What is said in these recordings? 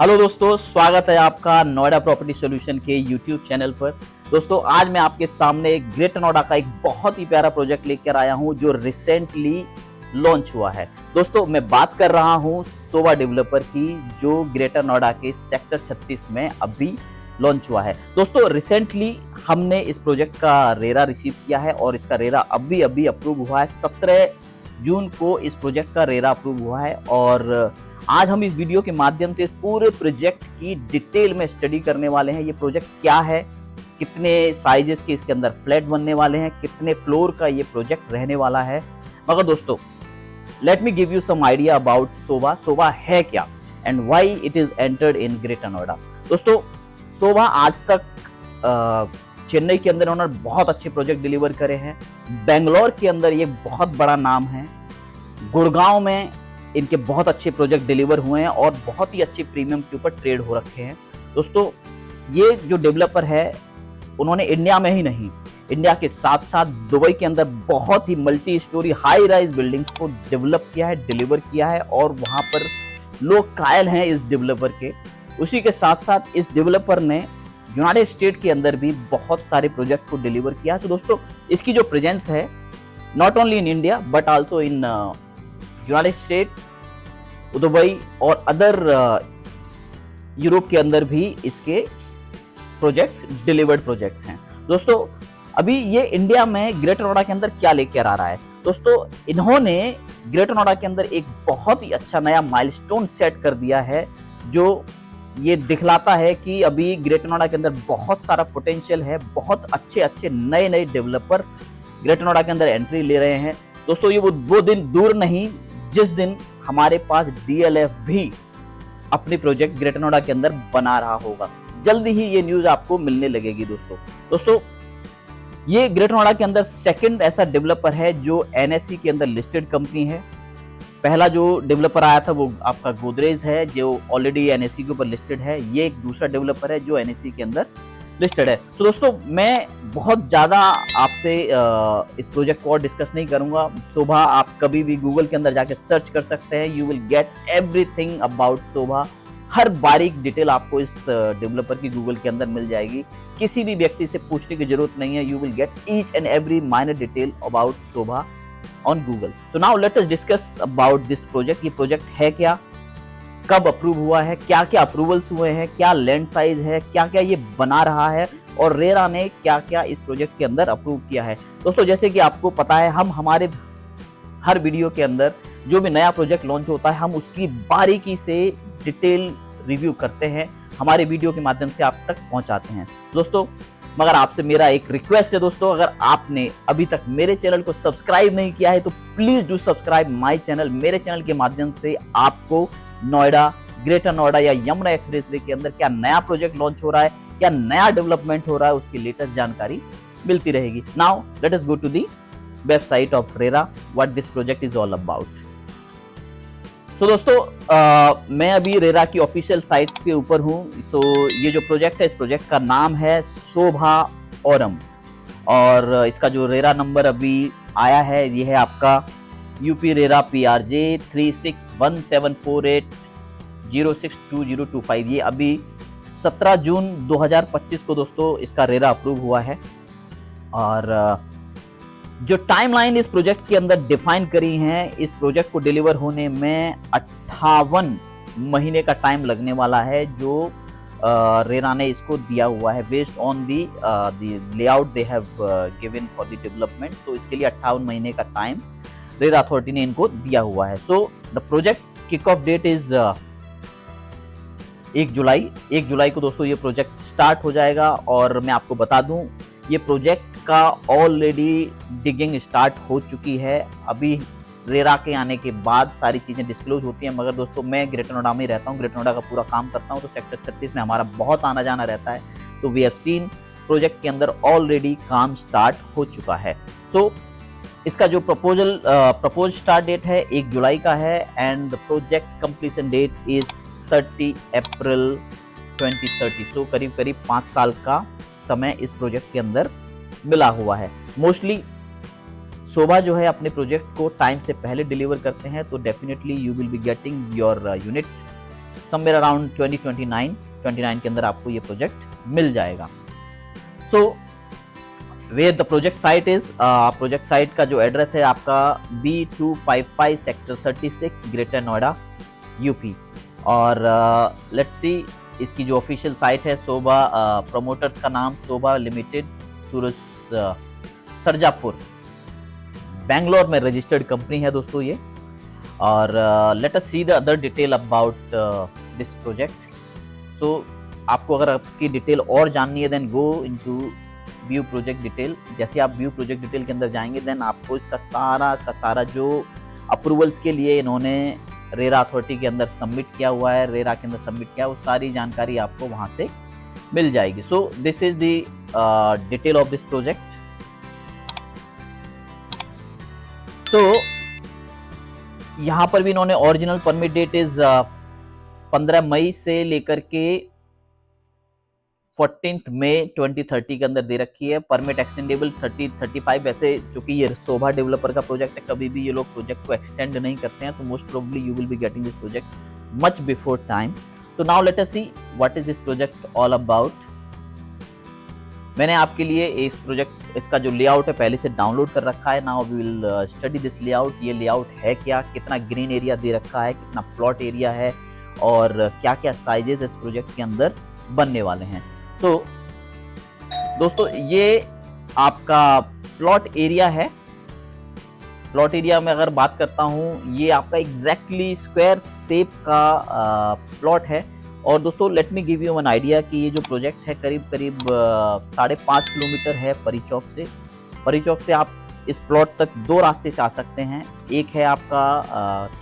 Hello दोस्तों, स्वागत है आपका नोएडा प्रॉपर्टी सॉल्यूशन के यूट्यूब चैनल पर। दोस्तों, आज मैं आपके सामने ग्रेटर नोएडा का एक बहुत ही प्यारा प्रोजेक्ट लेकर आया हूं जो रिसेंटली लॉन्च हुआ है। दोस्तों, मैं बात कर रहा हूं शोभा डेवलपर की, जो ग्रेटर नोएडा के सेक्टर 36 में अभी लॉन्च हुआ है। दोस्तों, रिसेंटली हमने इस प्रोजेक्ट का रेरा रिसीव किया है और इसका रेरा अभी अभी अप्रूव हुआ है। 17 जून को इस प्रोजेक्ट का रेरा अप्रूव हुआ है और आज हम इस वीडियो के माध्यम से इस पूरे प्रोजेक्ट की डिटेल में स्टडी करने वाले हैं। ये प्रोजेक्ट क्या है, कितने साइजेस के इसके अंदर फ्लैट बनने वाले हैं, कितने फ्लोर का ये प्रोजेक्ट रहने वाला है। मगर दोस्तों, let me give you some idea about Shobha. Shobha है क्या and why it is entered in greater Noida. दोस्तों, शोभा आज तक चेन्नई के अंदर उन्होंने बहुत अच्छे प्रोजेक्ट डिलीवर करे हैं। बेंगलोर के अंदर ये बहुत बड़ा नाम है। गुड़गांव में इनके बहुत अच्छे प्रोजेक्ट डिलीवर हुए हैं और बहुत ही अच्छे प्रीमियम के ऊपर ट्रेड हो रखे हैं। दोस्तों, ये जो डेवलपर है, उन्होंने इंडिया में ही नहीं, इंडिया के साथ साथ दुबई के अंदर बहुत ही multi storey high rise buildings को डेवलप किया है, डिलीवर किया है और वहां पर लोग कायल हैं इस डेवलपर के। उसी के साथ साथ इस डेवलपर ने यूनाइटेड स्टेट के अंदर भी बहुत सारे प्रोजेक्ट को डिलीवर किया है। तो दोस्तों, इसकी जो प्रेजेंस है, not only in India but also in United state, Dubai और अदर यूरोप के अंदर भी इसके प्रोजेक्ट्स डिलीवर्ड प्रोजेक्ट्स हैं। दोस्तों, अभी ये इंडिया में ग्रेटर नोएडा के अंदर क्या लेकर आ रहा है। दोस्तों, इन्होंने ग्रेटर नोएडा के अंदर एक बहुत ही अच्छा नया माइलस्टोन सेट कर दिया है, जो ये दिखलाता है कि अभी ग्रेटर नोएडा के अंदर बहुत सारा पोटेंशियल है। बहुत अच्छे अच्छे नए नए डेवलपर ग्रेटर नोएडा के अंदर एंट्री ले रहे हैं। दोस्तों, ये वो दिन दूर नहीं जिस दिन हमारे पास डीएलएफ भी अपने प्रोजेक्ट ग्रेटर नोएडा के अंदर बना रहा होगा। जल्दी ही ये न्यूज आपको मिलने लगेगी। दोस्तों, ये ग्रेटर नोएडा के अंदर सेकंड ऐसा डेवलपर है जो एनएससी के अंदर लिस्टेड कंपनी है। पहला जो डेवलपर आया था वो आपका गोदरेज है, जो ऑलरेडी एनएससी के ऊपर लिस्टेड है। ये एक दूसरा डेवलपर है जो एनएससी के अंदर लिस्टेड है। तो दोस्तों, मैं बहुत ज्यादा आपसे इस प्रोजेक्ट को और डिस्कस नहीं करूंगा। शोभा आप कभी भी गूगल के अंदर जाके सर्च कर सकते हैं। You will get everything about Shobha. हर बारीक डिटेल आपको इस डेवलपर की गूगल के अंदर मिल जाएगी। किसी भी व्यक्ति से पूछने की जरूरत नहीं है। You will gate each and every minor detail about Shobha on Google. So now let us discuss about this project. ये प्रोजेक्ट है क्या, कब अप्रूव हुआ है, क्या क्या अप्रूवल्स हुए हैं, क्या लैंड साइज है, क्या क्या ये बना रहा है और रेरा ने क्या क्या इस प्रोजेक्ट के अंदर अप्रूव किया है। दोस्तों, जैसे कि आपको पता है, हम हमारे हर वीडियो के अंदर जो भी नया प्रोजेक्ट लॉन्च होता है, हम उसकी बारीकी से डिटेल रिव्यू करते हैं, हमारे वीडियो के माध्यम से आप तक पहुंचाते हैं। दोस्तों, मगर आपसे मेरा एक रिक्वेस्ट है दोस्तों, अगर आपने अभी तक मेरे चैनल को सब्सक्राइब नहीं किया है तो please do subscribe my channel. मेरे चैनल के माध्यम से आपको नोएडा, ग्रेटर नोएडा या यमुना एक्सप्रेसवे के अंदर क्या नया प्रोजेक्ट लॉन्च हो रहा है, क्या नया डेवलपमेंट हो रहा है, उसकी लेटेस्ट जानकारी मिलती रहेगी। Now let us go to the website of RERA, what this project is all about. तो दोस्तों, मैं अभी रेरा की ऑफिशियल साइट के ऊपर हूँ। ये जो प्रोजेक्ट है, इस प्रोजेक्ट का नाम है शोभा ओरम और इसका जो रेरा नंबर अभी आया है, ये है आपका यूपी रेरा PRJ 361748062025। ये अभी 17 जून 2025 को दोस्तों इसका रेरा अप्रूव हुआ है। और जो टाइमलाइन इस प्रोजेक्ट के अंदर डिफाइन करी है, इस प्रोजेक्ट को डिलीवर होने में 58 महीने का टाइम लगने वाला है, जो रेरा ने इसको दिया हुआ है based on the layout they have given for the development. तो इसके लिए 58 महीने का टाइम रेरा अथॉरिटी ने इनको दिया हुआ है। So the project kick off date is 1 जुलाई को दोस्तों ये प्रोजेक्ट स्टार्ट हो जाएगा। और मैं आपको बता दूं, ये प्रोजेक्ट का ऑलरेडी डिगिंग स्टार्ट हो चुकी है। अभी रेरा के आने के बाद सारी चीजें डिस्क्लोज होती हैं, मगर दोस्तों मैं ग्रेटर नोएडा में रहता हूँ, ग्रेटर नोएडा का पूरा काम करता हूँ, तो सेक्टर 36 में हमारा बहुत आना जाना रहता है। तो वी हैव सीन प्रोजेक्ट के अंदर ऑलरेडी काम स्टार्ट हो चुका है। सो इसका जो प्रपोज स्टार्ट डेट है 1 जुलाई का है and the project completion date is 30 April 2030। So करीब करीब 5 साल का समय इस प्रोजेक्ट के अंदर मिला हुआ है। मोस्टली शोभा जो है अपने प्रोजेक्ट को टाइम से पहले डिलीवर करते हैं, तो definitely you will be getting your unit somewhere around 2029 के अंदर आपको ये प्रोजेक्ट मिल जाएगा। So where the project site is, project site का जो एड्रेस है आपका B255 sector 36 greater Noida UP. और लेट्स सी इसकी जो ऑफिशियल साइट है शोभा, प्रोमोटर्स का नाम शोभा लिमिटेड, सूरज सरजापुर, बेंगलोर में रजिस्टर्ड कंपनी है दोस्तों ये। और let us see the other detail about this project. So आपको अगर आपकी डिटेल और जाननी है then go into view project detail. जैसे आप व्यू प्रोजेक्ट डिटेल के अंदर जाएंगे देन आपको इसका सारा जो अप्रूवल्स के लिए इन्होंने रेरा अथॉरिटी के अंदर सबमिट किया हुआ है, रेरा के अंदर सबमिट किया, वो सारी जानकारी आपको वहां से मिल जाएगी। सो this is the detail of this project. तो यहां पर भी इन्होंने ओरिजिनल परमिट डेट इज 15 मई से लेकर के 14 मई 2030 के अंदर दे रखी है। Permit extendable 30-35। वैसे चूंकि ये शोभा डेवलपर का प्रोजेक्ट है, कभी भी ये लोग प्रोजेक्ट को एक्सटेंड नहीं करते हैं, तो most probably you will be getting this project much before time. So now let us see what is this project all about. मैंने आपके लिए इस प्रोजेक्ट, इसका जो लेआउट है पहले से डाउनलोड कर रखा है। Now we will study this layout. ये लेआउट है क्या, कितना ग्रीन एरिया दे रखा है, कितना प्लॉट एरिया है और क्या क्या साइजेस इस प्रोजेक्ट के अंदर बनने वाले हैं। तो दोस्तों ये आपका प्लॉट एरिया है। प्लॉट एरिया में अगर बात करता हूं, ये आपका एग्जैक्टली स्क्वायर शेप का प्लॉट है। और दोस्तों let me give you one idea कि ये जो प्रोजेक्ट है करीब 5.5 किलोमीटर है परी चौक से। परी चौक से आप इस प्लॉट तक 2 रास्ते से आ सकते हैं। एक है आपका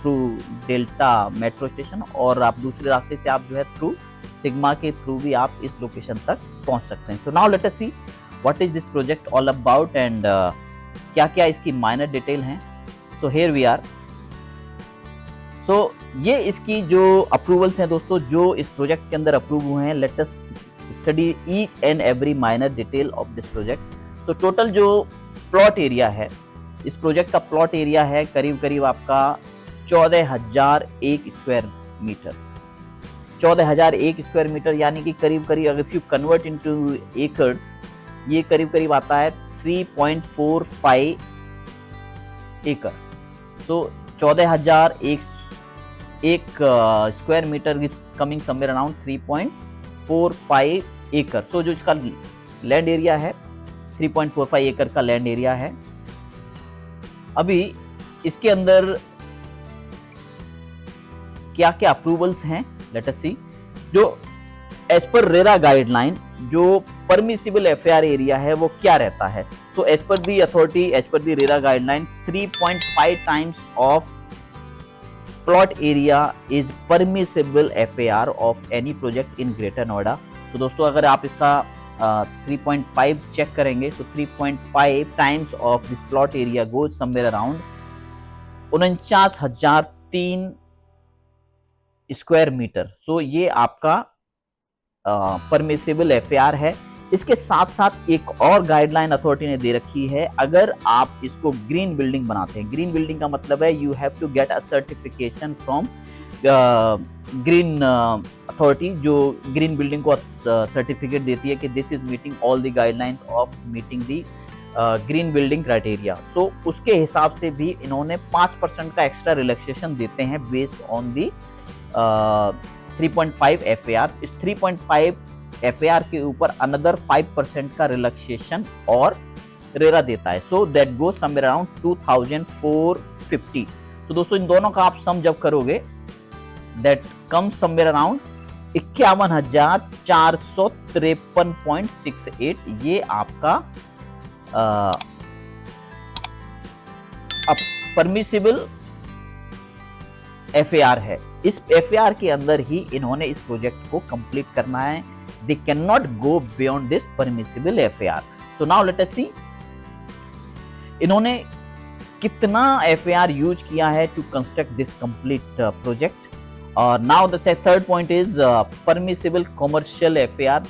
थ्रू डेल्टा मेट्रो स्टेशन और आप दूसरे रास्ते से आप जो है थ्रू सिग्मा के थ्रू भी आप इस लोकेशन तक पहुंच सकते हैं। So now let us see what is this project all about and क्या क्या इसकी माइनर डिटेल हैं। So here we are. So ये इसकी जो अप्रूवल्स हैं दोस्तों, जो इस प्रोजेक्ट के अंदर अप्रूव हुए हैं, let us study each and every minor detail of this project. So total जो प्लॉट एरिया है, इस प्रोजेक्ट का प्लॉट एरिया है करीब आपका 14,001 स्क्वायर मीटर। 14,001 स्क्वायर मीटर यानी कि करीब अगर if you convert into acres, ये करीब आता है 3.45 एकड़। So 14,001 square metre is coming somewhere around 3.45 एकड़। सो जो इसका लैंड एरिया है 3.45 एकड़ का लैंड एरिया है। अभी इसके अंदर क्या क्या अप्रूवल्स हैं, लेट अस सी। जो एज पर रेरा गाइडलाइन जो परमिसिबल एफआईआर एरिया है वो क्या रहता है। So as per the authority, as per the RERA guideline 3.5 times of plot area is permissible FAR of any project in greater Noida. तो दोस्तों अगर आप इसका 3.5 चेक करेंगे तो 3.5 times of this plot area goes somewhere around 49,003 square metre. So ये आपका permissible FIR है। इसके साथ साथ एक और गाइडलाइन अथॉरिटी ने दे रखी है, अगर आप इसको ग्रीन बिल्डिंग बनाते हैं, ग्रीन बिल्डिंग का मतलब है you have to get a certification from green authority, जो ग्रीन बिल्डिंग को सर्टिफिकेट देती है कि this is meeting all the guidelines of meeting the green building criteria. So उसके हिसाब से भी इन्होंने 5% का एक्स्ट्रा रिलैक्सेशन देते हैं बेस्ड ऑन दी 3.5 एफआईआर। इस 3.5 एफआईआर के ऊपर अनदर 5% का रिलैक्सेशन और रेरा देता है। So that goes somewhere around 2,450। तो दोस्तों इन दोनों का आप सम जब करोगे दैट कम समवेयर अराउंड 51,453.68। ये आपका परमिसिबल एफआईआर है। इस एफआईआर के अंदर ही इन्होंने इस प्रोजेक्ट को कंप्लीट करना है। They can not go beyond this permissible FIR. So now let us see इन्होंने कितना एफआईआर यूज किया है to construct this complete project. और now the third point is permissible commercial FIR.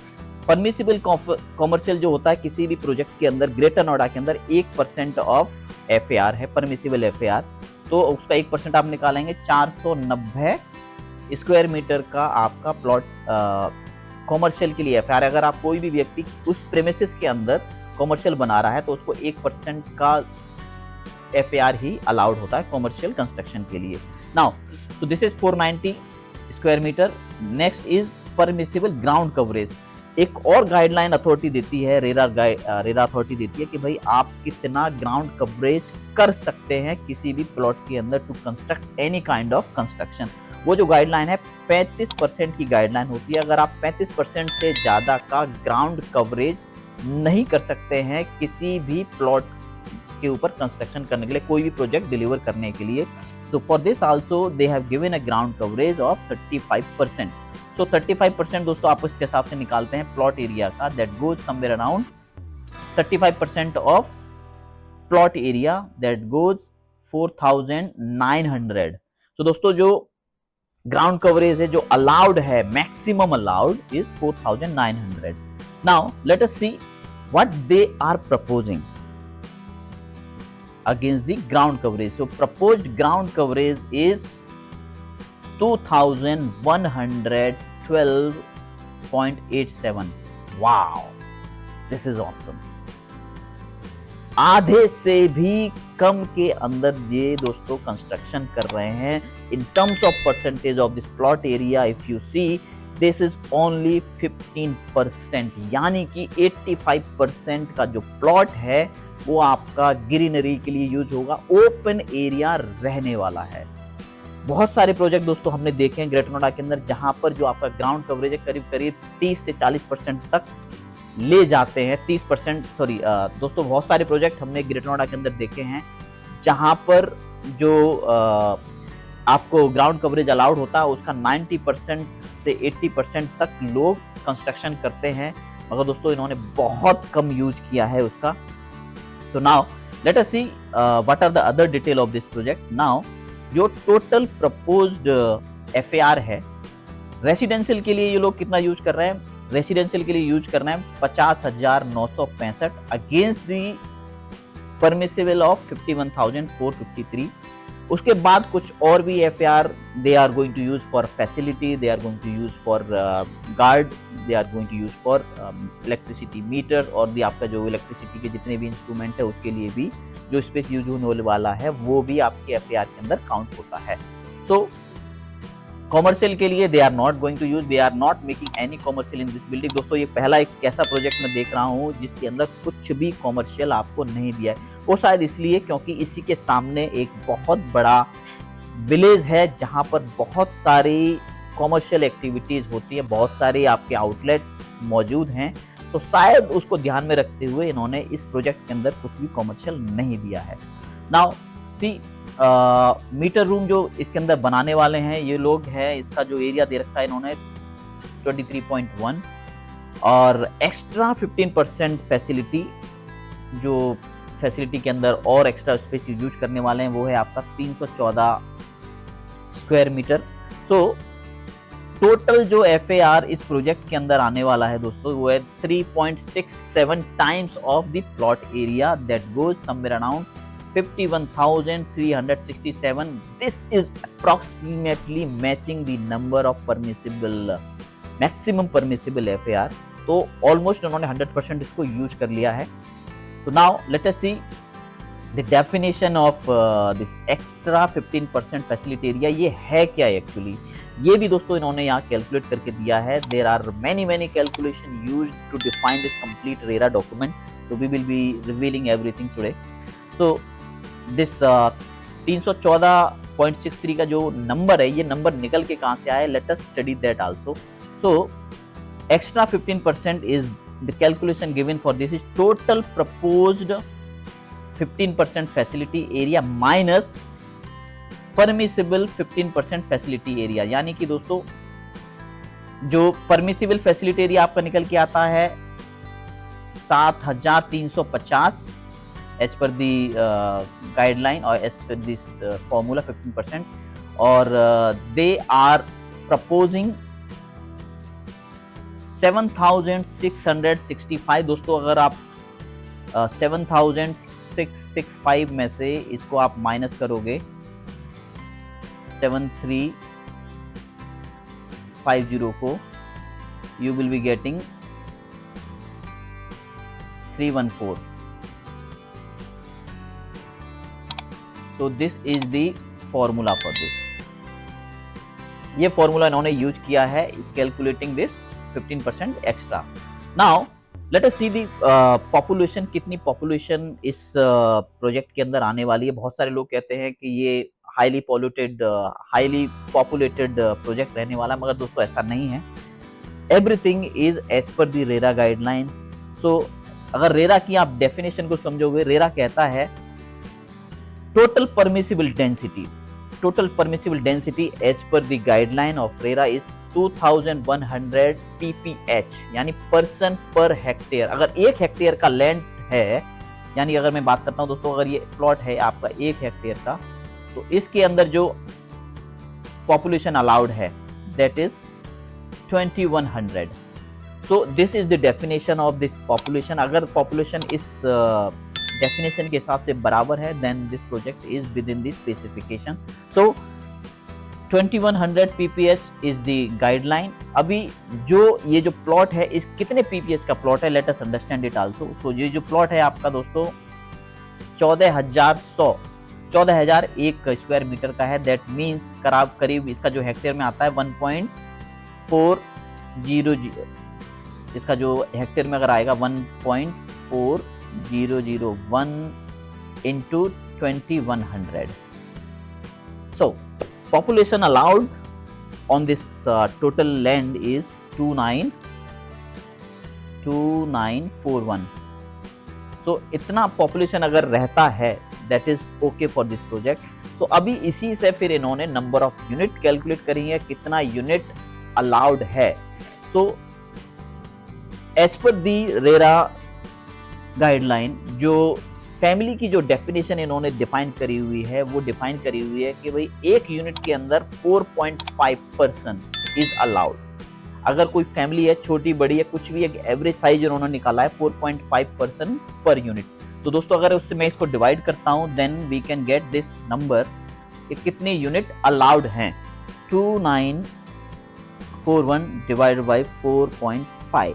Permissible commercial जो होता है किसी भी प्रोजेक्ट के अंदर, ग्रेटर नोएडा के अंदर 1% ऑफ एफआईआर है परमिसिबल एफआईआर। तो उसका 1% आप निकालेंगे 490 स्क्वायर मीटर का आपका प्लॉट कॉमर्शियल के लिए एफआईआर, अगर आप कोई भी व्यक्ति उस प्रेमिसेस के अंदर कॉमर्शियल बना रहा है तो उसको 1% का एफआईआर ही अलाउड होता है कॉमर्शियल कंस्ट्रक्शन के लिए। नाउ तो this is 490 square metre. Next is permissible ground coverage. एक और गाइडलाइन अथॉरिटी देती है, रेरा अथॉरिटी देती है कि भाई आप कितना ग्राउंड कवरेज कर सकते हैं किसी भी प्लॉट के अंदर to construct any kind of construction. वो जो गाइडलाइन है 35% की गाइडलाइन होती है। अगर आप 35% से ज्यादा का ग्राउंड कवरेज नहीं कर सकते हैं किसी भी प्लॉट के ऊपर कंस्ट्रक्शन करने के लिए, कोई भी प्रोजेक्ट डिलीवर करने के लिए, so for this also they have given a ground coverage of 35%। सो 35% दोस्तों आप इसके हिसाब से निकालते हैं प्लॉट एरिया का, that goes somewhere around 35% of plot area that goes 4900। तो दोस्तों जो ग्राउंड कवरेज है जो अलाउड है, maximum allowed is 4900। Now let us see what they are proposing against the ground coverage. So proposed ground coverage is 2112.87. Wow, this is awesome. आधे से भी कम के अंदर ये दोस्तों कंस्ट्रक्शन कर रहे हैं। In terms of percentage of this plot area if you see this is only 15%, यानी कि 85% का जो प्लॉट है वो आपका ग्रीनरी के लिए यूज होगा, ओपन एरिया रहने वाला है। बहुत सारे प्रोजेक्ट दोस्तों हमने देखे हैं ग्रेटर नोएडा के अंदर जहां पर जो आपका ग्राउंड कवरेज है करीब करीब 30 से 40% तक ले जाते हैं। 30% सॉरी दोस्तों, बहुत सारे प्रोजेक्ट हमने ग्रेटर नोएडा के अंदर देखे हैं जहां पर जो आपको ग्राउंड कवरेज अलाउड होता है उसका 90% से 80% तक लोग कंस्ट्रक्शन करते हैं, मगर दोस्तों इन्होंने बहुत कम यूज किया है उसका। So now let us see what are the other detail of this project. Now जो total proposed FAR है रेसिडेंशियल के लिए ये लोग कितना यूज कर रहे हैं, रेसिडेंशियल के लिए यूज करना है 50,965 अगेंस्ट दी परमिसिबल ऑफ 51,453। उसके बाद कुछ और भी FAR they are going to use for facility, they are going to use for guard, they are going to use for electricity meter, और भी आपका जो इलेक्ट्रिसिटी के जितने भी इंस्ट्रूमेंट है उसके लिए भी जो स्पेस यूज होने वाला है वो भी आपके FAR के अंदर काउंट होता है। सो कॉमर्शियल के लिए they are not going to use, they are not making any commercial in this building. दोस्तों ये पहला एक ऐसा प्रोजेक्ट मैं देख रहा हूँ जिसके अंदर कुछ भी कॉमर्शियल आपको नहीं दिया है। वो शायद इसलिए क्योंकि इसी के सामने एक बहुत बड़ा विलेज है जहाँ पर बहुत सारी कॉमर्शियल एक्टिविटीज होती है, बहुत सारे आपके आउटलेट्स मौजूद हैं, तो शायद उसको ध्यान में रखते हुए इन्होंने इस प्रोजेक्ट के अंदर कुछ भी कॉमर्शियल नहीं दिया है। नाउ सी मीटर रूम जो इसके अंदर बनाने वाले हैं ये लोग हैं, इसका जो एरिया दे रखा है इन्होंने 23.1 और एक्स्ट्रा 15% फैसिलिटी, जो फैसिलिटी के अंदर और एक्स्ट्रा स्पेस यूज करने वाले हैं वो है आपका 314 स्क्वायर मीटर। सो टोटल जो FAR इस प्रोजेक्ट के अंदर आने वाला है दोस्तों वो है 3.67 times of the plot area that goes somewhere around 51,367. This is approximately matching the number of maximum permissible FAR. तो ऑलमोस्ट उन्होंने 100% इसको यूज कर लिया है। So now let us see the definition of this extra 15% facility area। ये है क्या actually, ये भी दोस्तों इन्होंने यहाँ कैलकुलेट करके दिया है। There are many calculation used to define this complete RERA document. So we will be revealing everything today. So this 314.63 का जो नंबर है ये नंबर निकल के कहां से आया, let us study that also. So extra 15% is the calculation given for this is total proposed 15% facility area minus permissible 15% facility area, यानी कि दोस्तों जो परमिसिबल फैसिलिटी एरिया आपका निकल के आता है 7,350 एज पर दी गाइडलाइन और एज पर दिस फॉर्मूला 15%, और दे आर प्रपोजिंग 7,665। दोस्तों अगर आप 7,665 में से इसको आप माइनस करोगे 73 50 को you will be getting 314. So this is the formula for this. ये फॉर्मूला इन्होंने यूज किया है calculating this 15% extra. Now let us see the population, कितनी पॉपुलेशन इस प्रोजेक्ट के अंदर आने वाली है. बहुत सारे लोग कहते हैं कि ये हाईली पॉपुलेटेड प्रोजेक्ट रहने वाला, मगर दोस्तों ऐसा नहीं है. Everything is as per the RERA guidelines. So अगर रेरा की आप डेफिनेशन को समझोगे, रेरा कहता है total permissible density as per the guideline of RERA is 2100 pph, यानी पर्सन पर हेक्टेयर. अगर 1 हेक्टेयर का लैंड है, यानी अगर मैं बात करता हूं दोस्तों, अगर ये प्लॉट है आपका 1 हेक्टेयर का, तो इसके अंदर जो पॉपुलेशन अलाउड है that is 2100. So this is the definition of this population. अगर पॉपुलेशन इस डेफिनेशन के हिसाब से बराबर है, then this project is within the specification. So 2100 pph is the guideline. अभी ये जो प्लॉट है, इस कितने pph का प्लॉट है, let us understand it also. So ये जो प्लॉट है आपका दोस्तों 14101 स्क्वायर मीटर का है. दैट मीन्स करीब इसका जो हेक्टेयर में आता है 1.400. इसका जो हेक्टेयर में अगर आएगा 1.4001 into 2100. So population allowed on this total land is 2941. So इतना पॉपुलेशन अगर रहता है, that is okay for this project. So अभी इसी से फिर इन्होंने नंबर ऑफ यूनिट कैलकुलेट करी है, कितना यूनिट अलाउड है. So as per the RERA guideline, जो फैमिली की जो डेफिनेशन इन्होंने डिफाइन करी हुई है, वो डिफाइन करी हुई है कि भाई 1 यूनिट के अंदर 4.5 पर्सन इज अलाउड. अगर कोई फैमिली है, छोटी बड़ी है, कुछ भी, एक एवरेज साइज उन्होंने निकाला है 4.5 पर्सन पर यूनिट. तो दोस्तों अगर उससे मैं इसको डिवाइड करता हूं, then we can get this number कि कितने यूनिट अलाउड हैं. 2941 डिवाइडेड बाय 4.5.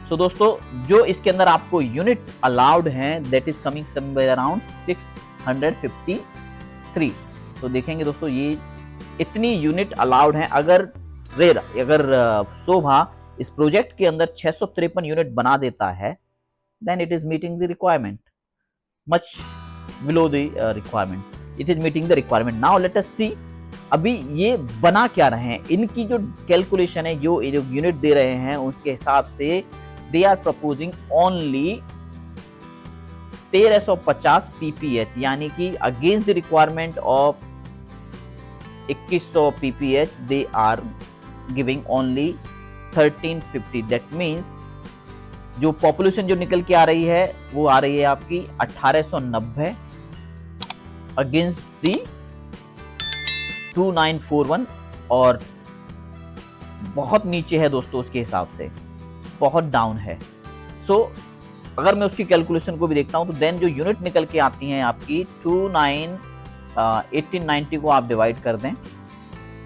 सो दोस्तों जो इसके अंदर आपको यूनिट अलाउड हैं, that is coming somewhere around 653. तो देखेंगे दोस्तों ये इतनी यूनिट अलाउड हैं. अगर शोभा इस प्रोजेक्ट के अंदर 653 यूनिट बना देता है, then it is meeting the requirement, much below the requirement. It is meeting the requirement. Now let us see अभी ये बना क्या रहे हैं. इनकी जो कैलकुलेशन है, जो यूनिट दे रहे हैं, उसके हिसाब से they are proposing only 1350 pph, यानी कि against the requirement of 2100 pph they are giving only 1350. That means जो पॉपुलेशन जो निकल के आ रही है, वो आ रही है आपकी 1890 अगेंस्ट दी 2941, और बहुत नीचे है दोस्तों उसके हिसाब से, बहुत डाउन है. सो अगर मैं उसकी कैलकुलेशन को भी देखता हूं, तो देन जो यूनिट निकल के आती हैं आपकी 1890 को आप डिवाइड कर दें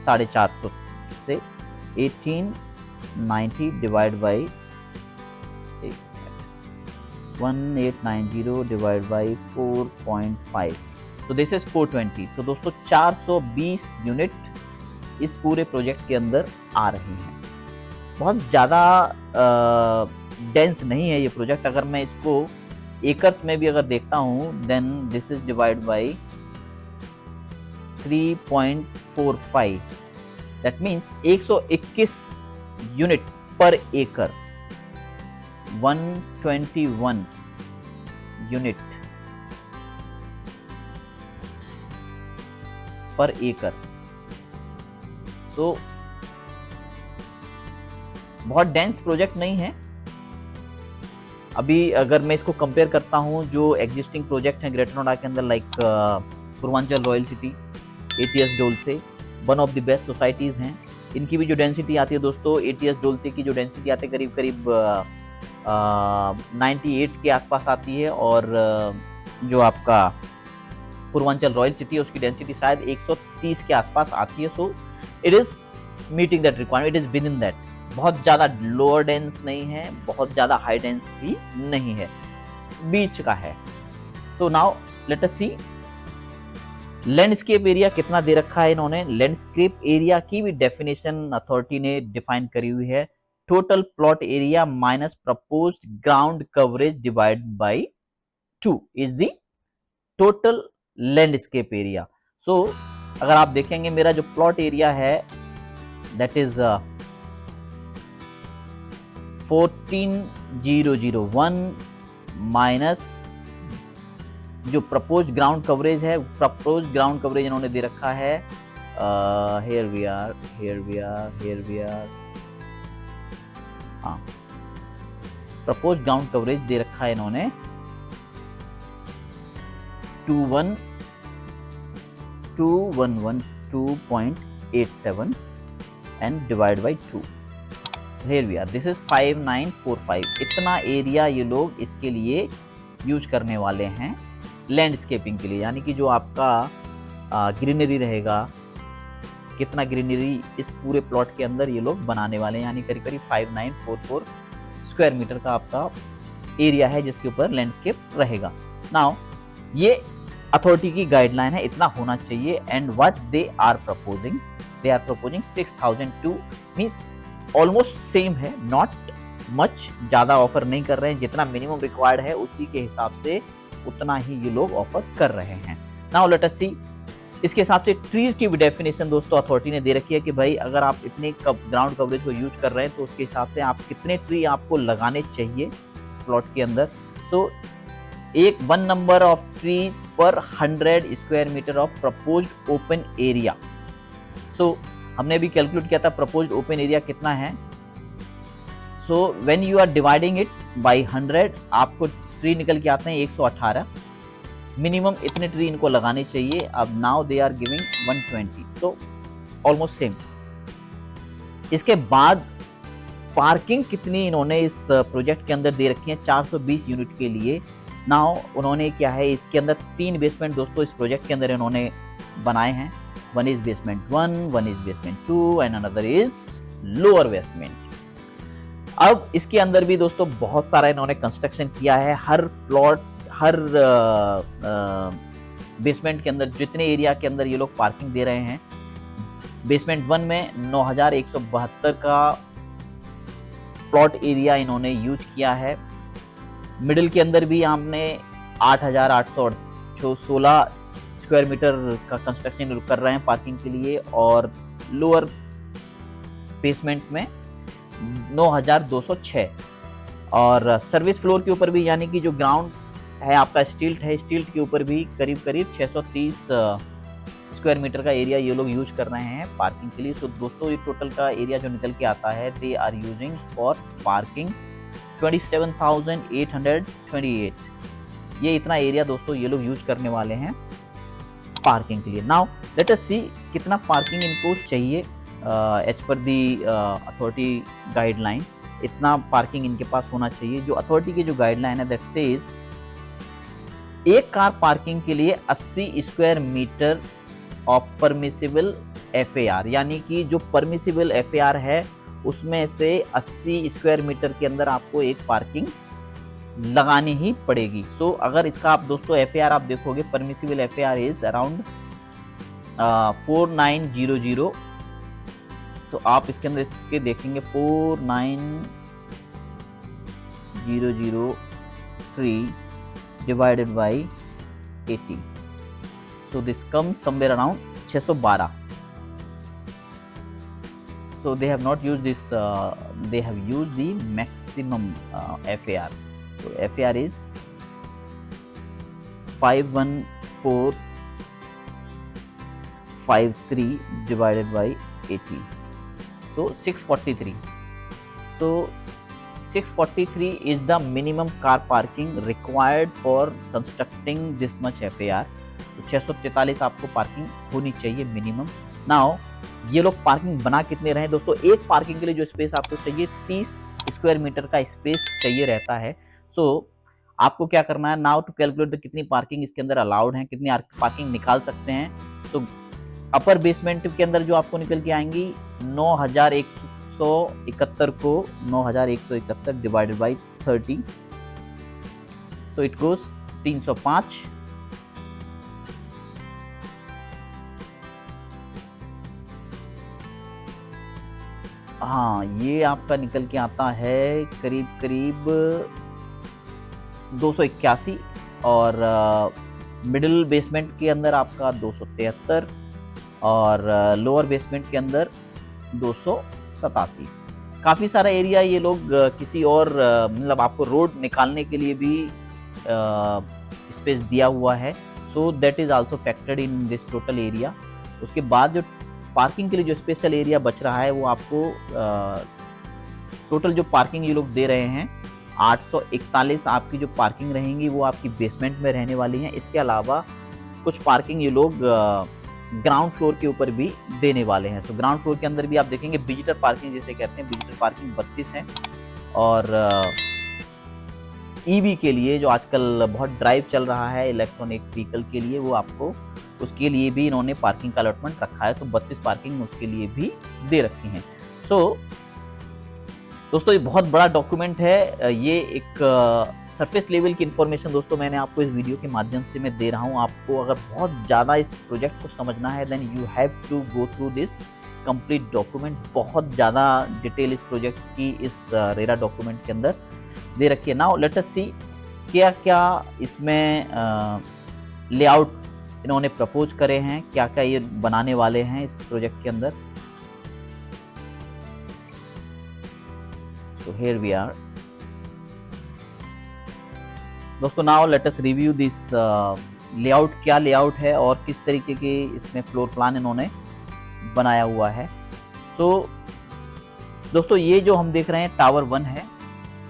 450 से, 1890 divide by 1890 divided by 4.5. So this is 420. So दोस्तों 420 यूनिट इस पूरे प्रोजेक्ट के अंदर आ रही हैं. बहुत ज़्यादा डेंस नहीं है ये प्रोजेक्ट. अगर मैं इसको एकर्स में भी अगर देखता हूँ, then this is divide by 3.45. That means 121 unit per एकड़, 121 यूनिट पर एकड़. तो बहुत डेंस प्रोजेक्ट नहीं है. अभी अगर मैं इसको कंपेयर करता हूं जो एग्जिस्टिंग प्रोजेक्ट हैं ग्रेटर नोएडा के अंदर, like Purvanchal Royal City, ATS Dolce, one of the best societies हैं. इनकी भी जो डेंसिटी आती है दोस्तों, एटीएस डोलसे की जो डेंसिटी आती है करीब करीब 98 के आसपास आती है, और जो आपका पूर्वांचल रॉयल सिटी है उसकी डेंसिटी शायद 130 के आसपास आती है. So it is meeting that requirement, it is with in that. बहुत ज्यादा लोअर डेंस नहीं है, बहुत ज्यादा हाई डेंस भी नहीं है, बीच का है। सो नाउ लेट अस सी लैंडस्केप एरिया कितना दे रखा है इन्होंने। लैंडस्केप एरिया की भी डेफिनेशन अथॉरिटी ने डिफाइन करी हुई है, total plot area minus proposed ground coverage divide by 2 is the total landscape area. So अगर आप देखेंगे मेरा जो प्लॉट एरिया है दैट इज 14,001 माइनस जो प्रपोज ग्राउंड कवरेज है, प्रपोज ग्राउंड कवरेज इन्होंने दे रखा है, here we are, हाँ, प्रपोज ग्राउंड कवरेज दे रखा है इन्होंने 211.87 and divide by 2. Here we are, this is 5945। इतना एरिया ये लोग इसके लिए यूज करने वाले हैं लैंडस्केपिंग के लिए, यानी कि जो आपका ग्रीनरी रहेगा, कितना ग्रीनरी इस पूरे प्लॉट के अंदर ये लोग बनाने वाले हैं, यानी करीब करीब 5944 स्क्वायर मीटर का आपका एरिया है जिसके ऊपर लैंडस्केप रहेगा। नाउ ये अथॉरिटी की गाइडलाइन है, इतना होना चाहिए। And what they are proposing 6002, means almost same है, नॉट मच, ज्यादा ऑफर नहीं कर रहे हैं, जितना मिनिमम रिक्वायर्ड है उसी के हिसाब से उतना ही ये लोग ऑफर कर रहे हैं। नाउ लेट अस सी इसके हिसाब से ट्रीज की भी डेफिनेशन दोस्तों अथॉरिटी ने दे रखी है कि भाई अगर आप इतने ग्राउंड कवरेज को यूज कर रहे हैं तो उसके हिसाब से आप कितने ट्री आपको लगाने चाहिए प्लॉट के अंदर। तो एक 1 नंबर ऑफ ट्री पर 100 square metre of proposed open area. So हमने भी कैलकुलेट किया था प्रपोज्ड ओपन एरिया कितना है। So when you are dividing it by 100 आपको ट्री निकल के आते हैं 118। मिनिमम इतने ट्री इनको लगाने चाहिए। अब नाउ दे आर गिविंग 120, तो ऑलमोस्ट सेम। इसके बाद पार्किंग कितनी इन्होंने इस प्रोजेक्ट के अंदर दे रखी है 420 यूनिट के लिए। नाउ उन्होंने क्या है इसके अंदर 3 बेसमेंट दोस्तों इस प्रोजेक्ट के अंदर इन्होंने बनाए हैं। One is basement 1, one is basement 2 and another is lower basement. अब इसके अंदर भी दोस्तों बहुत सारा इन्होंने कंस्ट्रक्शन किया है। हर प्लॉट, हर बेसमेंट के अंदर जितने एरिया के अंदर ये लोग पार्किंग दे रहे हैं, बेसमेंट 1 में 9172 का प्लॉट एरिया इन्होंने यूज किया है। मिडिल के अंदर भी हमने 8816 स्क्वायर मीटर का कंस्ट्रक्शन कर रहे हैं पार्किंग के लिए, और लोअर बेसमेंट में 9206, और सर्विस फ्लोर के ऊपर भी यानी कि जो ग्राउंड है आपका स्टील्ट है, स्टील्ट के ऊपर भी करीब करीब 630 स्क्वायर मीटर का एरिया ये लोग यूज कर रहे हैं पार्किंग के लिए। सो दोस्तों ये टोटल का एरिया जो निकल के आता है they are using for parking 27,828। ये इतना एरिया दोस्तों ये लोग यूज करने वाले हैं पार्किंग के लिए। नाउ लेट अस सी कितना पार्किंग इनको चाहिए as per the authority guideline. इतना पार्किंग इनके पास होना चाहिए। जो अथॉरिटी की जो गाइडलाइन है दैट सेज एक कार पार्किंग के लिए 80 square metre of permissible FAR, यानी कि जो परमिसिबल FAR है उसमें से 80 स्क्वायर मीटर के अंदर आपको एक पार्किंग लगानी ही पड़ेगी। सो अगर इसका आप दोस्तों FAR आप देखोगे, परमिसिबल FAR इज अराउंड 4900। तो आप इसके अंदर इसके देखेंगे 49003 divided by 80, so this comes somewhere around 612. So they have not used this, they have used the maximum FAR. So FAR is 51453 divided by 80, so 643. So 643 is the minimum car parking required for constructing this much FAR. तो 643 आपको parking होनी चाहिए minimum. Now ये लोग parking बना कितने रहे दोस्तों, एक पार्किंग के लिए जो स्पेस आपको चाहिए 30 स्क्वायर मीटर का स्पेस चाहिए रहता है। सो आपको क्या करना है, नाउ टू कैलकुलेट कितनी पार्किंग इसके अंदर अलाउड है, कितनी पार्किंग निकाल सकते हैं। तो अपर बेसमेंट के अंदर जो आपको निकल के आएंगी 9171 को 9171 डिवाइडेड बाई 30, तो इट गोज 305। हाँ, ये आपका निकल के आता है करीब करीब 281, और मिडिल बेसमेंट के अंदर आपका 273, और लोअर बेसमेंट के अंदर 287। काफ़ी सारा एरिया ये लोग किसी और मतलब आपको रोड निकालने के लिए भी स्पेस दिया हुआ है, so that is also factored in this total area. उसके बाद जो पार्किंग के लिए जो स्पेशल एरिया बच रहा है वो आपको टोटल जो पार्किंग ये लोग दे रहे हैं 841 आपकी जो पार्किंग रहेंगी वो आपकी बेसमेंट में रहने वाली हैं। इसके अलावा कुछ पार्किंग ये लोग ग्राउंड फ्लोर के ऊपर भी देने वाले हैं। तो ग्राउंड फ्लोर के अंदर भी आप देखेंगे विजिटर पार्किंग जिसे कहते हैं, विजिटर पार्किंग 32 है, और ईवी के लिए जो आजकल बहुत ड्राइव चल रहा है इलेक्ट्रॉनिक व्हीकल के लिए, वो आपको उसके लिए भी इन्होंने पार्किंग का अलॉटमेंट रखा है, तो 32 पार्किंग उसके लिए भी दे रखी हैं। सो दोस्तों ये बहुत बड़ा डॉक्यूमेंट है, ये एक सरफेस लेवल की इन्फॉर्मेशन दोस्तों मैंने आपको इस वीडियो के माध्यम से मैं दे रहा हूँ। आपको अगर बहुत ज़्यादा इस प्रोजेक्ट को समझना है then you have to go through this complete document. बहुत ज़्यादा डिटेल इस प्रोजेक्ट की इस रेरा डॉक्यूमेंट के अंदर दे रखी है। नाउ लेट अस सी क्या क्या इसमें लेआउट इन्होंने प्रपोज करे हैं, क्या क्या ये बनाने वाले हैं इस प्रोजेक्ट के अंदर। So here we are. दोस्तों now let us review this layout, क्या लेआउट है और किस तरीके के इसमें फ्लोर प्लान इन्होंने बनाया हुआ है। सो दोस्तों ये जो हम देख रहे हैं टावर 1 है।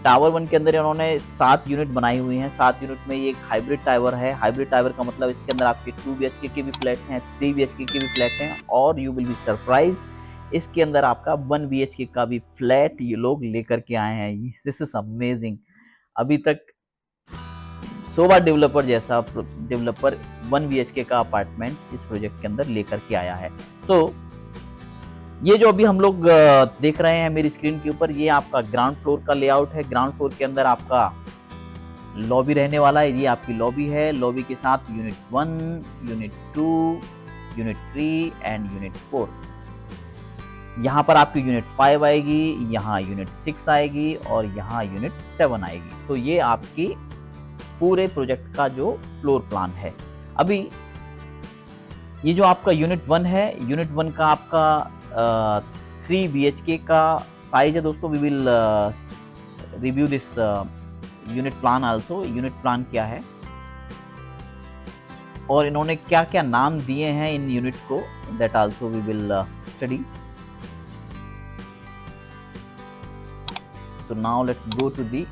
टावर 1 के अंदर इन्होंने 7 यूनिट बनाई हुई हैं। 7 यूनिट में ये एक हाइब्रिड टावर है। हाइब्रिड टावर का मतलब इसके अंदर आपके 2 BHK के भी फ्लैट हैं, 3 BHK के भी फ्लैट हैं, और यू विल बी सरप्राइज इसके अंदर आपका 1 BHK का भी फ्लैट ये लोग लेकर के आए हैं। This is amazing. अभी तक शोभा डेवलपर जैसा डेवलपर 1 BHK का अपार्टमेंट इस प्रोजेक्ट के अंदर लेकर के आया है। सो ये जो अभी हम लोग देख रहे हैं मेरी स्क्रीन के ऊपर, ये आपका ग्राउंड फ्लोर का लेआउट है। ग्राउंड फ्लोर के अंदर आपका लॉबी रहने वाला है। ये आपकी लॉबी है। लॉबी के साथ unit 1, unit 2, unit 3 and unit 4। यहाँ पर आपकी यूनिट 5 आएगी, यहाँ यूनिट 6 आएगी, और यहाँ यूनिट 7 आएगी। तो ये आपकी पूरे प्रोजेक्ट का जो फ्लोर प्लान है। अभी ये जो आपका यूनिट 1 है, यूनिट 1 का आपका 3 BHK का साइज है। दोस्तों we will review this unit plan also. Unit plan क्या है और इन्होंने क्या क्या नाम दिए हैं इन यूनिट को, that also we will study. So now let's go to the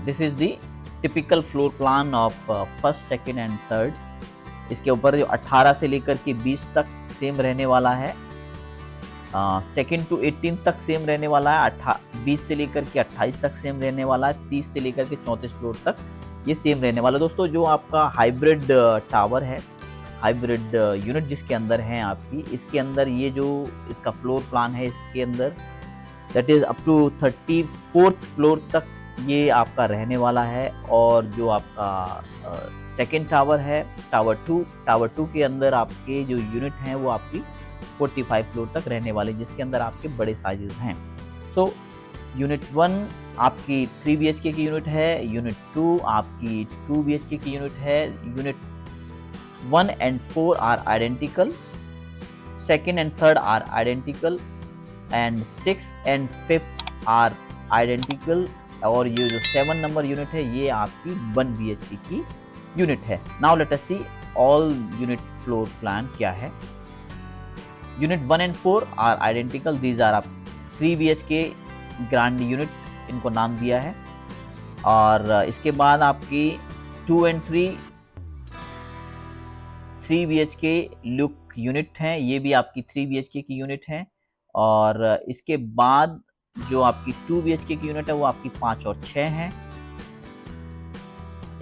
this is the typical floor plan of first, second and third। इसके ऊपर जो 18 से लेकर के 20 तक सेम रहने वाला है, सेकेंड टू 18 तक सेम रहने वाला है, 20 से लेकर के 28 तक सेम रहने वाला है, 30 से लेकर के 34 फ्लोर तक ये सेम रहने वाला है। दोस्तों जो आपका हाइब्रिड टावर है, हाइब्रिड यूनिट जिसके अंदर है आपकी, इसके अंदर ये जो इसका फ्लोर प्लान है, इसके अंदर that is up to 34th floor तक ये आपका रहने वाला है। और जो आपका सेकेंड टावर है, टावर 2 के अंदर आपके जो यूनिट हैं वो आपकी 45 फ्लोर तक रहने वाले, जिसके अंदर आपके बड़े साइजेस हैं। सो यूनिट 1 आपकी 3 BHK की यूनिट है, यूनिट 2 आपकी 2 BHK की यूनिट है, unit 1 and 4 are identical, second and third are identical, and 6 and 5 are identical, और ये जो 7 नंबर यूनिट है ये आपकी 1 BHK की यूनिट है। Now let us see all unit floor plan क्या है। Unit 1 and 4 are identical, these are आप 3 BHK ग्रांड यूनिट इनको नाम दिया है। और इसके बाद आपकी 2 and 3 BHK लुक यूनिट हैं, ये भी आपकी 3 BHK की यूनिट है। और इसके बाद जो आपकी 2 BHK की यूनिट है वो आपकी 5 और 6 है।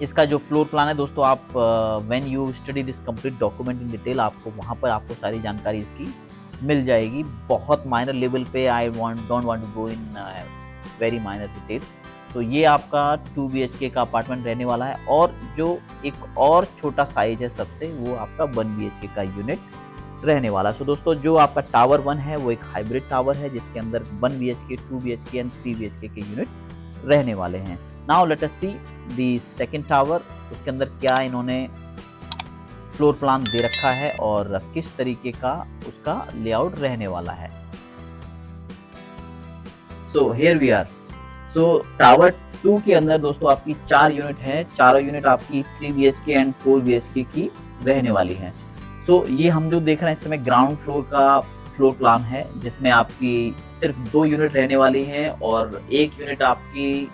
इसका जो फ्लोर प्लान है दोस्तों, आप when you study this complete document in detail, आपको वहाँ पर आपको सारी जानकारी इसकी मिल जाएगी बहुत माइनर लेवल पे। I don't want to go in very minor detail. तो ये आपका 2 BHK का अपार्टमेंट रहने वाला है। और जो एक और छोटा साइज है सबसे, वो आपका 1 BHK का यूनिट रहने वाला। सो दोस्तों, जो आपका टावर 1 है वो एक हाइब्रिड टावर है जिसके अंदर 1 BHK, 2 BHK एंड 3 BHK के यूनिट रहने वाले हैं। Now let us see the second tower. उसके अंदर क्या इन्होंने फ्लोर प्लान दे रखा है और किस तरीके का उसका लेआउट रहने वाला है। So here we are. So tower 2 के अंदर दोस्तों आपकी 4 यूनिट है। चारों यूनिट आपकी 3 BHK एंड 4 BHK की रहने वाली हैं। सो ये हम जो देख रहे हैं इस समय ग्राउंड फ्लोर का फ्लोर प्लान है, जिसमें आपकी सिर्फ 2 यूनिट रहने वाली हैं और 1 यूनिट आपकी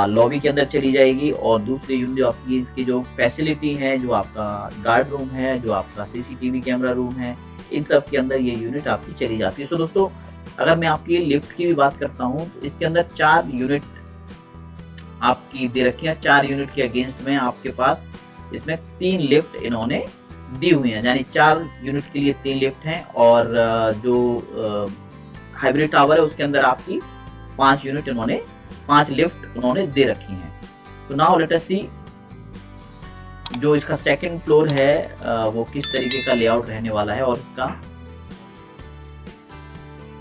लॉबी के अंदर चली जाएगी और दूसरी यूनिट जो आपकी इसकी जो फैसिलिटी है, जो आपका गार्ड रूम है, जो आपका CCTV कैमरा रूम है, इन सब के अंदर ये यूनिट आपकी चली जाती है। सो दोस्तों, अगर मैं आपकी लिफ्ट की भी बात करता हूँ तो इसके अंदर 4 यूनिट आपकी दे रखी है। 4 यूनिट के अगेंस्ट में आपके पास इसमें 3 लिफ्ट इन्होंने दी हुई हैं, यानी 4 यूनिट के लिए 3 लिफ्ट हैं। और जो हाइब्रिड टावर है उसके अंदर आपकी 5 यूनिट इन्होंने 5 लिफ्ट उन्होंने दे रखी हैं। तो नाउ लेट अस सी जो इसका सेकंड फ्लोर है वो किस तरीके का लेआउट रहने वाला है और इसका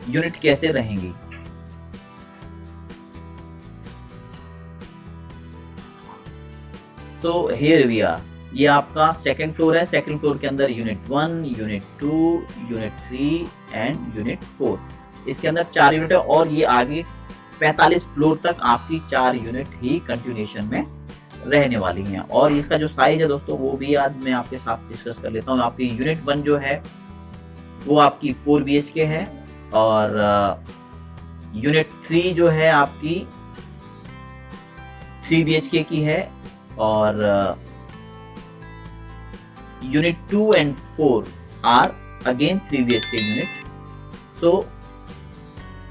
यूनिट कैसे रहेंगी। तो हियर वी आर। ये आपका सेकंड फ्लोर है। सेकंड फ्लोर के अंदर unit 1, unit 2, unit 3 and unit 4। इसके अंदर 4 यूनिट है और ये आगे 45 फ्लोर तक आपकी 4 यूनिट ही कंटिन्यूएशन में रहने वाली हैं। और इसका जो साइज है दोस्तों वो भी आज मैं आपके साथ डिस्कस कर लेता हूँ। आपकी यूनिट 1 जो है वो आपकी 4 BHK है और यूनिट 3 जो है आपकी 3 BHK की है और unit 2 and 4 are again 3 BHK unit. So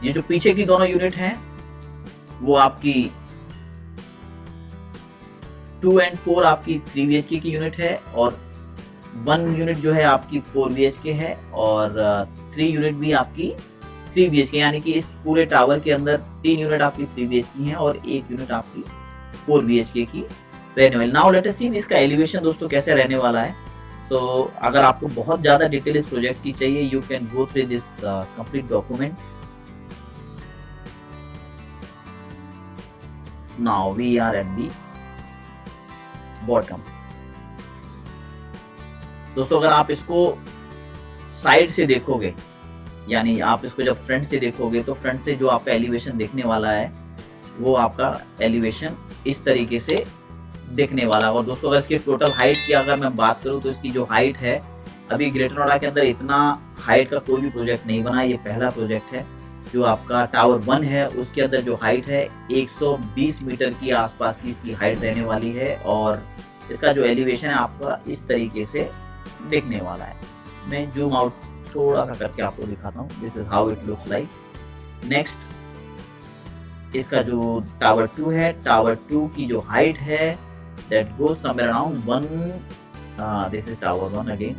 ये जो पीछे की दोनों यूनिट हैं वो आपकी 2 एंड 4 आपकी 3 BHK की यूनिट है और 1 यूनिट जो है आपकी 4 BHK है और 3 यूनिट भी आपकी 3 BHK, यानी कि इस पूरे टावर के अंदर 3 यूनिट आपकी 3 BHK हैं और 1 यूनिट आपकी 4 BHK की रहने वाली। नाउ लेट अस सी इसका एलिवेशन दोस्तों कैसे रहने वाला है। तो अगर आपको बहुत ज्यादा डिटेल इस प्रोजेक्ट की चाहिए, you can go through this complete document. Now we are at the bottom. दोस्तों, अगर आप इसको साइड से देखोगे, यानी आप इसको जब फ्रंट से देखोगे तो फ्रंट से जो आपका एलिवेशन देखने वाला है वो आपका एलिवेशन इस तरीके से देखने वाला है। और दोस्तों, अगर इसकी टोटल हाइट की अगर मैं बात करूं तो इसकी जो हाइट है, अभी ग्रेटर नोएडा के अंदर इतना हाइट का कोई भी प्रोजेक्ट नहीं बना। ये पहला प्रोजेक्ट है। जो आपका टावर 1 है उसके अंदर जो हाइट है 120 मीटर की आसपास की इसकी हाइट रहने वाली है और इसका जो एलिवेशन है आपका इस तरीके से देखने वाला है। मैं जूम आउट थोड़ा सा करके आपको दिखाता हूँ। This is how it looks like. Next, इसका जो टावर 2 है, टावर 2 की जो हाइट है that goes somewhere around 1, this is tower 1 again।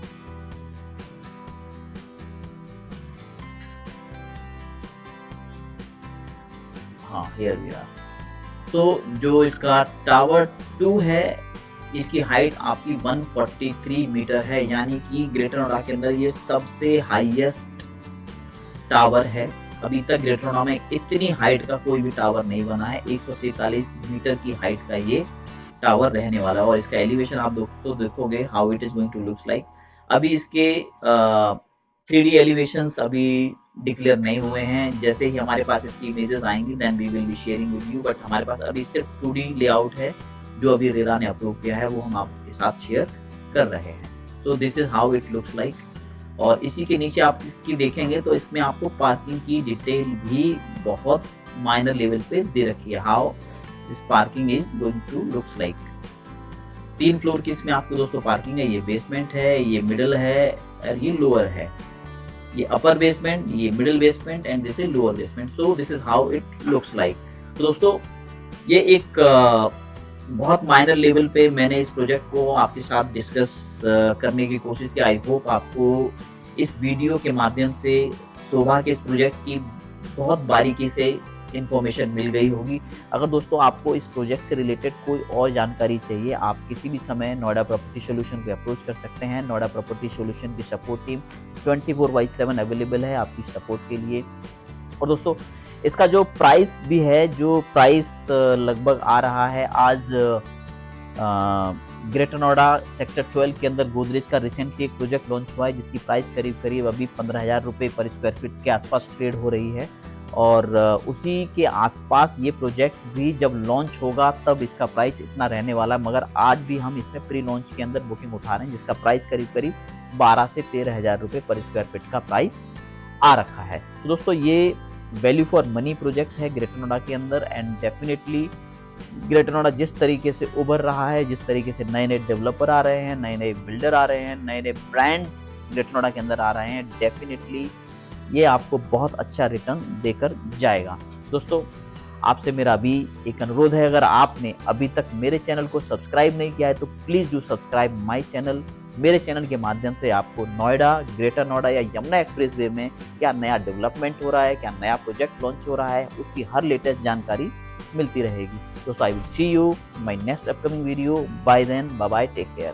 हाँ, here we are। तो जो इसका टावर 2 है इसकी हाइट आपकी 143 मीटर है, यानी कि ग्रेटर नोएडा के अंदर ये सबसे हाईएस्ट टावर है। अभी तक ग्रेटर नोएडा में इतनी हाइट का कोई भी टावर नहीं बना है। 143 मीटर की हाइट का ये टावर रहने वाला है और इसका एलिवेशन आप तो देखोगे how it is going to looks like. अभी इसके 3D एलिवेशंस अभी डिक्लेयर नहीं हुए हैं। जैसे ही हमारे पास इसकी इमेजेस आएंगी then we will be sharing with you. But हमारे पास अभी सिर्फ 2D लेआउट है जो अभी रेरा ने अप्रूव किया है, वो हम आपके साथ शेयर कर रहे हैं। सो this is how it looks like. और इसी के नीचे आप इसकी देखेंगे तो इसमें आपको पार्किंग की डिटेल भी बहुत माइनर लेवल पे दे रखी है। How this parking is going to looks like. 3 floor की इसमें आपको दोस्तों पार्किंग है। ये बेसमेंट है, ये मिडिल है और ये लोअर है। ये अपर बेसमेंट, ये middle basement and this is lower basement. So this is how it looks like. तो दोस्तों, ये एक बहुत माइनर लेवल पे मैंने इस प्रोजेक्ट को आपके साथ डिस्कस करने की कोशिश की। आई होप आपको इस वीडियो के माध्यम से शोभा के इस प्रोजेक्ट की बहुत बारीकी से इन्फॉर्मेशन मिल गई होगी। अगर दोस्तों आपको इस प्रोजेक्ट से रिलेटेड कोई और जानकारी चाहिए, आप किसी भी समय नोएडा प्रॉपर्टी सॉल्यूशन को अप्रोच कर सकते हैं। नोएडा प्रॉपर्टी सॉल्यूशन की सपोर्ट टीम 24/7 अवेलेबल है आपकी सपोर्ट के लिए। और दोस्तों इसका जो प्राइस भी है, जो प्राइस लगभग आ रहा है आज ग्रेटर नोएडा सेक्टर 12 के अंदर गोदरेज का रिसेंटली एक प्रोजेक्ट लॉन्च हुआ है जिसकी प्राइस करीब अभी 15,000 रुपये पर स्क्वायर फीट के आसपास ट्रेड हो रही है। और उसी के आसपास ये प्रोजेक्ट भी जब लॉन्च होगा तब इसका प्राइस इतना रहने वाला है, मगर आज भी हम इसमें प्री लॉन्च के अंदर बुकिंग उठा रहे हैं जिसका प्राइस करीब 12 से 13,000 रुपये पर स्क्वायर फीट का प्राइस आ रखा है। तो दोस्तों ये वैल्यू फॉर मनी प्रोजेक्ट है ग्रेटर नोएडा के अंदर, एंड डेफिनेटली ग्रेटर नोएडा जिस तरीके से उभर रहा है, जिस तरीके से नए डेवलपर आ रहे हैं, नए बिल्डर आ रहे हैं, नए ब्रांड्स ग्रेटर नोएडा के अंदर आ रहे हैं, डेफिनेटली ये आपको बहुत अच्छा रिटर्न देकर जाएगा। दोस्तों आपसे मेरा अभी एक अनुरोध है, अगर आपने अभी तक मेरे चैनल को सब्सक्राइब नहीं किया है तो please do subscribe my channel. मेरे चैनल के माध्यम से आपको नोएडा, ग्रेटर नोएडा या यमुना एक्सप्रेसवे में क्या नया डेवलपमेंट हो रहा है, क्या नया प्रोजेक्ट लॉन्च हो रहा है, उसकी हर लेटेस्ट जानकारी मिलती रहेगी। दोस्तों I will see you my next upcoming video. Bye then, bye bye, take care.